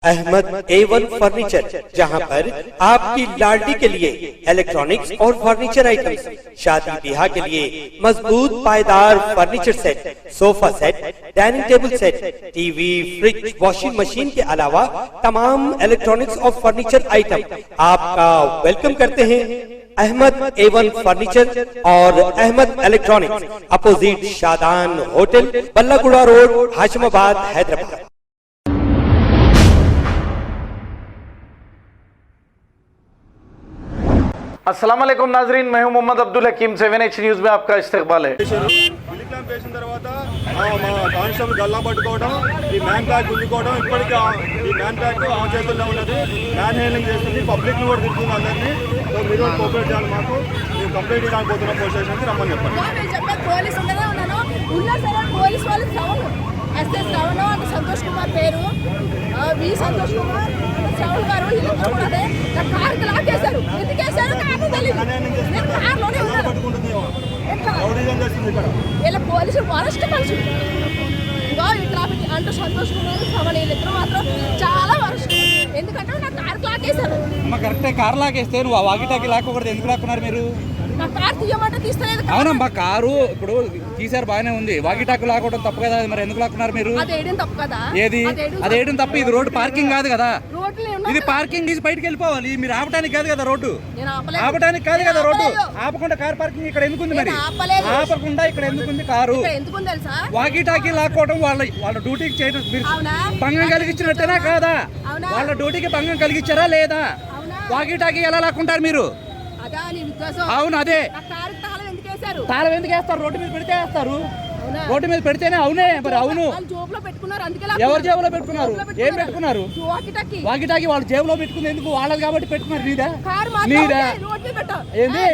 Ahmad A1 furniture, जहां पर आपकी लाडली के लिए इलेक्ट्रॉनिक्स और फर्नीचर आइटम्स, शादी ब्याह के लिए मजबूत पायदार furniture set, sofa set, dining table set, TV, fridge, washing machine के अलावा तमाम इलेक्ट्रॉनिक्स और फर्नीचर आइटम आपका वेलकम करते हैं। अहमद A1 फर्नीचर और Ahmed electronics, opposite Shadan hotel, Ballaguda road, Hashimabad, Hyderabad. अस्सलाम वालेकुम नाजरीन, मैं हूं मोहम्मद अब्दुल हकीम। 7H न्यूज़ में आपका इस्तकबाल है। చేసిన తర్వాత మా కానిస్టేబుల్ గల్లా పట్టుకోవడం, ఈ మ్యాన్ బ్యాగ్ గుంజుకోవడం, ఇప్పటికీ ఈ మ్యాన్ బ్యాగ్ ఆన్ చేస్తూనే ఉన్నది, మ్యాన్ హ్యాండ్లింగ్ చేస్తుంది, పబ్లిక్ని కూడా తిరుగుతుంది అందరినీ. సో మీరు కోఆపరేట్ చేయాలి మాకు. మేము కంప్లైంట్ ఇవ్వడానికి పోతున్నాం పోలీస్ స్టేషన్కి, రమ్మని చెప్పండి. పోలీసు ఉన్నారు సార్, పోలీసు వాళ్ళు శ్రవణ్ ఎస్ఏ శ్రవణ్ అంటే సంతోష్ కుమార్ పేరు, వి సంతోష్ కుమార్ శ్రవణ్ గారు. వీళ్ళందరూ కూడా నా కారుకి లాగేశారు. ఎందుకు వేశారు నాకు తెలియదు. నేను కారులోనే ఉన్నాను. వీళ్ళ పోలీసులు వరస్ట్ మనుషులు. ఈ ట్రాఫిక్ అంటూ సంతోష్ కుమార్ శ్రవణ్ వీళ్ళిద్దరు మాత్రం చాలా వరస్ట్. ఎందుకంటే నా కారుకి లాగేశారు. కరెక్టే, కారు లాగేస్తే నువ్వు వాగిటాకి లాక్కూడదు. ఎందుకు లాక్కున్నారు మీరు? నా కారు తీయమంటే తీస్తలేదు. అవునమ్మా, కారు ఇప్పుడు తీసారు బాగానే ఉంది, వాగిటాకు లాక్కోవడం తప్పు కదా. మరి ఎందుకు లాక్కున్నారు మీరు? అదేయడం తప్పు కదా. ఏది అదేయడం తప్పు? ఇది రోడ్డు పార్కింగ్ కాదు కదా. ఇది పార్కింగ్ తీసి బయటకు వెళ్ళిపోవాలి. మీరు ఆపడానికి కాదు కదా రోడ్డు, ఆపడానికి కాదు కదా రోడ్డు. ఆపకుండా కార్ పార్కింగ్ ఇక్కడ ఎందుకుంది? మరి ఆపకుండా ఇక్కడ ఎందుకుంది కారు? వాగిటాకి లాక్కోవడం వాళ్ళ డ్యూటీకి చేయడం మీరు భంగం కలిగించినట్టేనా కాదా? వాళ్ళ డ్యూటీకి భంగం కలిగించారా లేదా? వాగిటాకి ఎలా లాక్కుంటారు మీరు? అవును, అదే తాళం ఎందుకు వేస్తారు? రోడ్డు మీద పెడితే వేస్తారు. రోడ్డు మీద పెడితేనే అవునే. మరి అవును, ఎవరు జేబులో పెట్టుకున్నారు? ఏం పెట్టుకున్నారు? వాకిటాకి వాళ్ళు జేబులో పెట్టుకుంది ఎందుకు? వాళ్ళది కాబట్టి పెట్టుకున్నారు. నీదా ఏంది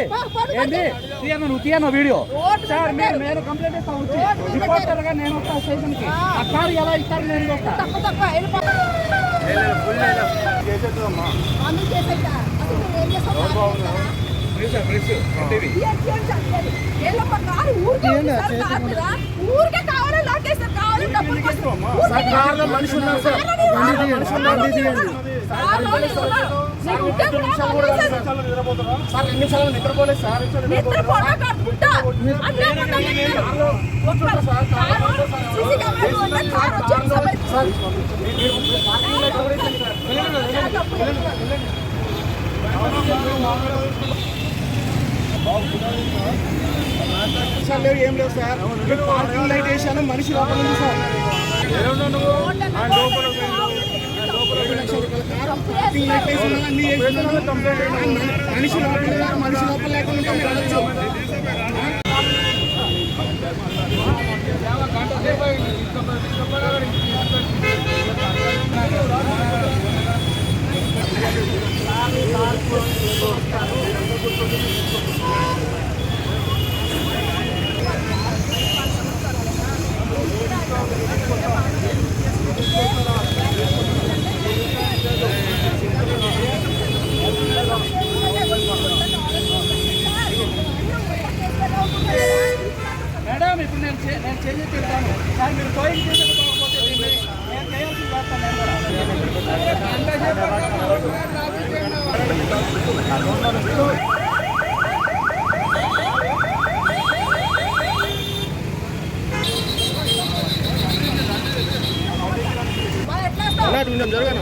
ఏంది? తీయను, నువ్వు తీయను వీడియో. సార్ నేను కంప్లైంట్ ఇస్తాను, రిపోర్టర్ గా నేను వస్తాను స్టేషన్ కి. ఆ కారు ఎలా ఇస్తారు? నేను ఊరికే కావాలి లాగేస్తారు. కావాలి మనిషి ఉన్నారు సార్, నిద్రపోలేదు సార్. ఏం లేవు సార్, పార్కింగ్ లైట్ వేసాను, మనిషి లోపల ఉంది సార్. పార్కింగ్ లైట్ వేసి అన్ని మనిషి లోపల, మనిషి లోపల లేకుండా వెళ్ళచ్చు. మేడం, ఇప్పుడు నేను చేసి పెడతాను సార్. మీరు టోయింగ్ చేసుకోకపోతే నేను చేయాల్సి చేస్తాను. జరగనా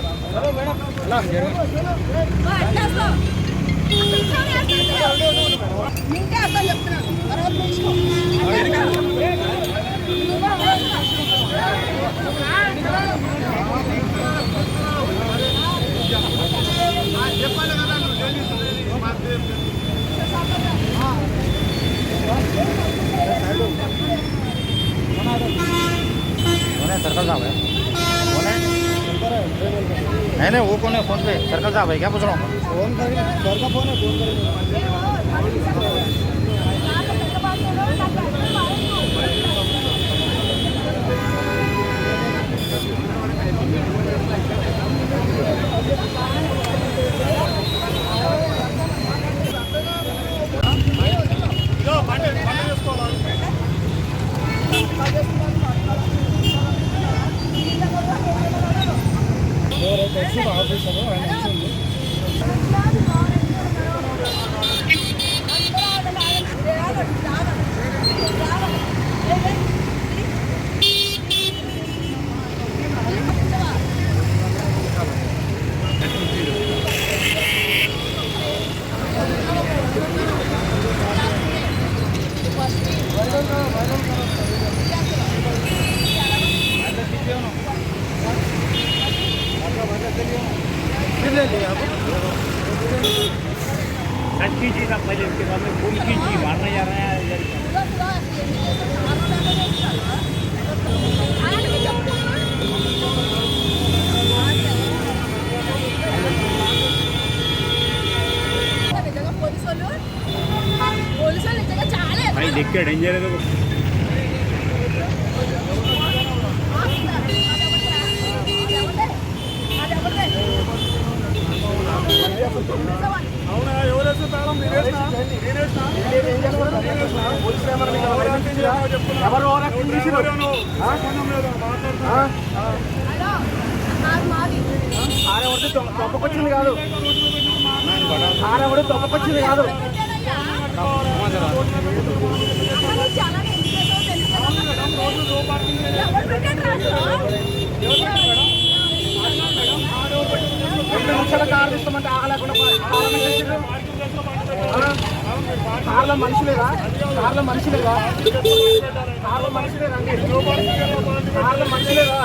सर्कल साहब है, नहीं वो कौन है? फोन पे सर्कल साहब है क्या? पूछ रहा हूँ। फोन कर, घर का फोन है, फोन कट कीजिएगा पहले, उसके बाद में फोन कीजिए, मारने जा रहे हैं इधर। भाई देख के डेंजर है तो అవునా ఎవరేస్తే తాళం తొప్పకొచ్చింది కాదు, ఆడెవడు తొప్పకొచ్చింది కాదు. కారు తీస్తామంటే ఆగలేకుండా కార్లో మనిషి లేదా, కార్లో మనిషి లేదా, కార్లో మనిషి లేదా, కార్లో మనిషి లేదా.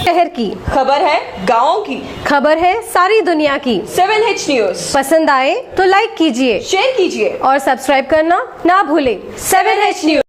शहर की खबर है गाँव की, खबर है सारी दुनिया की। 7H न्यूज पसंद आए तो लाइक कीजिए, शेयर कीजिए और सब्सक्राइब करना ना भूले। 7H news.